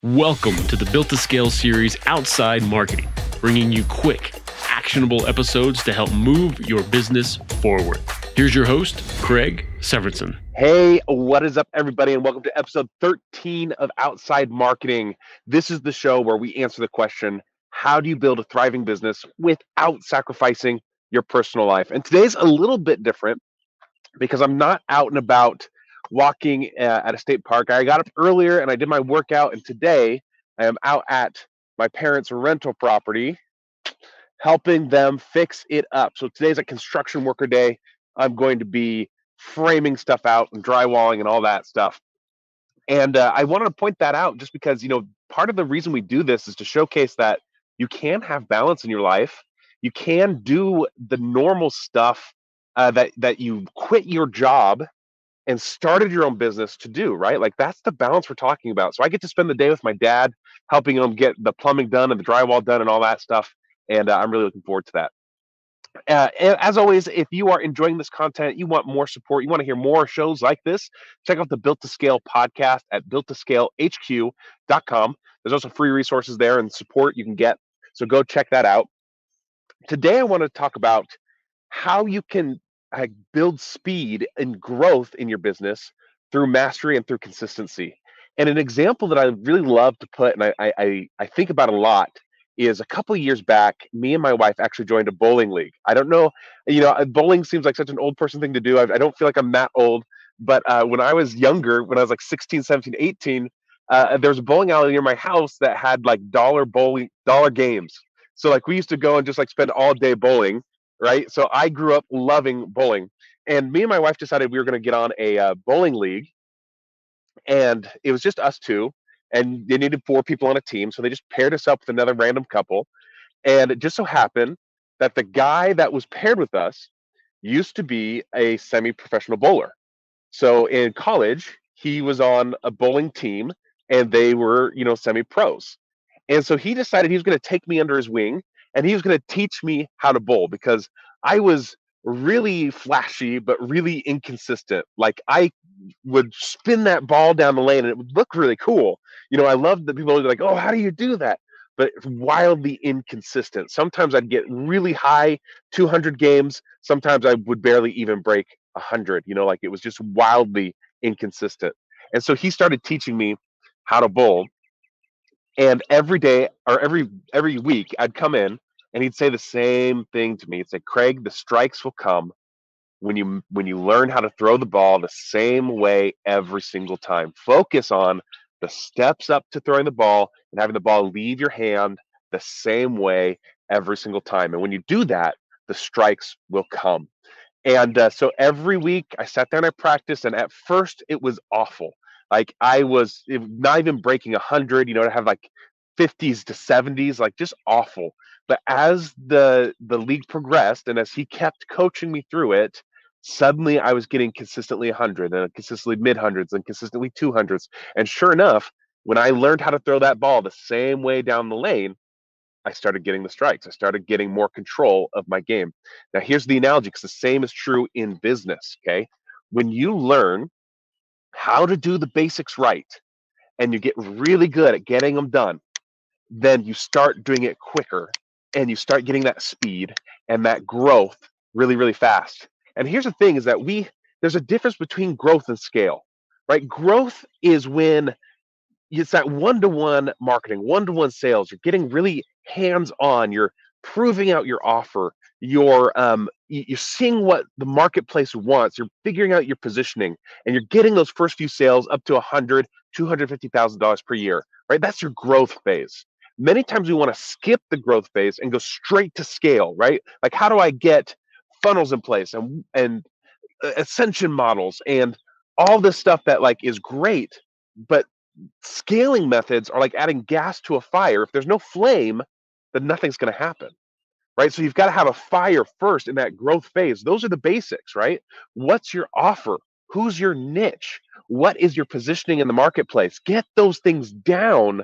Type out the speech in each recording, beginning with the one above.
Welcome to the Built to Scale series Outside Marketing, bringing you quick, actionable episodes to help move your business forward. Here's your host, Craig Severinsen. Hey, what is up, everybody, and welcome to episode 13 of Outside Marketing. This is the show where we answer the question, how do you build a thriving business without sacrificing your personal life? And today's a little bit different because I'm not out and about walking at a state park. I got up earlier and I did my workout, and today I am out at my parents' rental property helping them fix it up. So today's a construction worker day. I'm going to be framing stuff out and drywalling and all that stuff. And I wanted to point that out just because, part of the reason we do this is to showcase that you can have balance in your life. You can do the normal stuff that you quit your job and started your own business to do, right? Like that's the balance we're talking about. So I get to spend the day with my dad, helping him get the plumbing done and the drywall done and all that stuff. And I'm really looking forward to that. And as always, if you are enjoying this content, you want more support, you want to hear more shows like this, check out the Built to Scale podcast at builttoscalehq.com. There's also free resources there and support you can get. So go check that out. Today, I want to talk about how you can build speed and growth in your business through mastery and through consistency. And an example that I really love to put, and I think about a lot, is a couple of years back, me and my wife actually joined a bowling league. I don't know, bowling seems like such an old person thing to do. I don't feel like I'm that old, but when I was younger, when I was like 16, 17, 18, there was a bowling alley near my house that had like dollar games. So like we used to go and just like spend all day bowling, right? So I grew up loving bowling, and me and my wife decided we were going to get on a bowling league, and it was just us two, and they needed four people on a team, so they just paired us up with another random couple, and it just so happened that the guy that was paired with us used to be a semi-professional bowler. So in college, he was on a bowling team, and they were, semi-pros. And so he decided he was going to take me under his wing, and he was going to teach me how to bowl because I was really flashy but really inconsistent. Like I would spin that ball down the lane and it would look really cool. I love that people are like, "Oh, how do you do that?" But it's wildly inconsistent. Sometimes I'd get really high 200 games, sometimes I would barely even break 100, like it was just wildly inconsistent. And so he started teaching me how to bowl, and every day or every week I'd come in and he'd say the same thing to me. He'd say, "Craig, the strikes will come when you learn how to throw the ball the same way every single time. Focus on the steps up to throwing the ball and having the ball leave your hand the same way every single time. And when you do that, the strikes will come." And so every week I sat down, I practiced, and at first it was awful. Like not even breaking 100, to have like 50s to 70s, like just awful. But as the league progressed and as he kept coaching me through it, suddenly I was getting consistently 100 and consistently mid hundreds and consistently 200s. And sure enough, when I learned how to throw that ball the same way down the lane, I started getting the strikes. I started getting more control of my game. Now, here's the analogy, because the same is true in business. Okay. When you learn how to do the basics right and you get really good at getting them done, then you start doing it quicker and you start getting that speed and that growth really, really fast. And here's the thing is that there's a difference between growth and scale, right? Growth is when it's that one-to-one marketing, one-to-one sales. You're getting really hands-on. You're proving out your offer. You're seeing what the marketplace wants. You're figuring out your positioning, and you're getting those first few sales up to $250,000 per year. Right? That's your growth phase. Many times we want to skip the growth phase and go straight to scale. Right? Like, how do I get funnels in place and ascension models and all this stuff that like is great, but scaling methods are like adding gas to a fire. If there's no flame, then nothing's going to happen, right? So you've got to have a fire first in that growth phase. Those are the basics, right? What's your offer? Who's your niche? What is your positioning in the marketplace? Get those things down,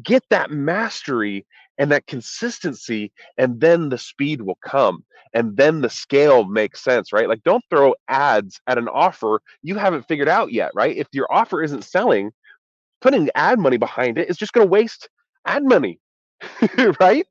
get that mastery and that consistency, and then the speed will come. And then the scale makes sense, right? Like, don't throw ads at an offer you haven't figured out yet, right? If your offer isn't selling, putting ad money behind it is just going to waste ad money, right?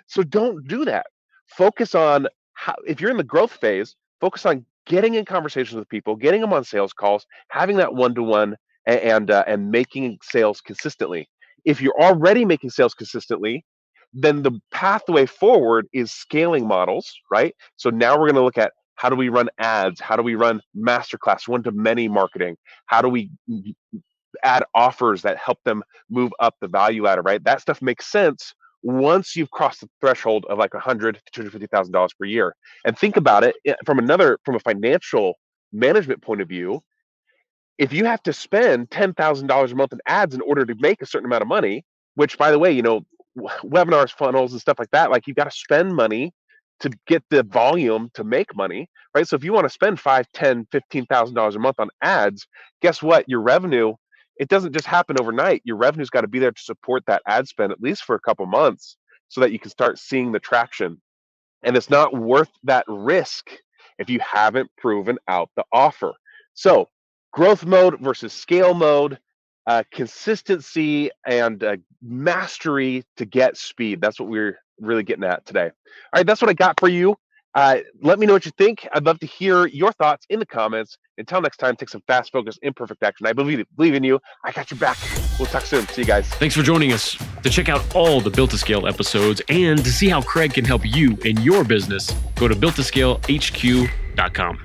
So don't do that. Focus on how, if you're in the growth phase, focus on getting in conversations with people, getting them on sales calls, having that one-to-one, and making sales consistently. If you're already making sales consistently, then the pathway forward is scaling models, right? So now we're going to look at how do we run ads? How do we run masterclass, one-to-many marketing? How do we add offers that help them move up the value ladder, right? That stuff makes sense once you've crossed the threshold of like $100,000 to $250,000 per year. And think about it from a financial management point of view. If you have to spend $10,000 a month in ads in order to make a certain amount of money, which by the way, webinars, funnels, and stuff like that, like you got to spend money to get the volume to make money, right? So if you want to spend $5, $10, $15,000 a month on ads, guess what? Your revenue, it doesn't just happen overnight. Your revenue's got to be there to support that ad spend at least for a couple months so that you can start seeing the traction. And it's not worth that risk if you haven't proven out the offer. So growth mode versus scale mode, consistency and mastery to get speed. That's what we're really getting at today. All right, that's what I got for you. Let me know what you think. I'd love to hear your thoughts in the comments. Until next time, take some fast, focused, imperfect action. I believe in you. I got your back. We'll talk soon. See you guys. Thanks for joining us. To check out all the Built to Scale episodes and to see how Craig can help you in your business, go to builttoscalehq.com.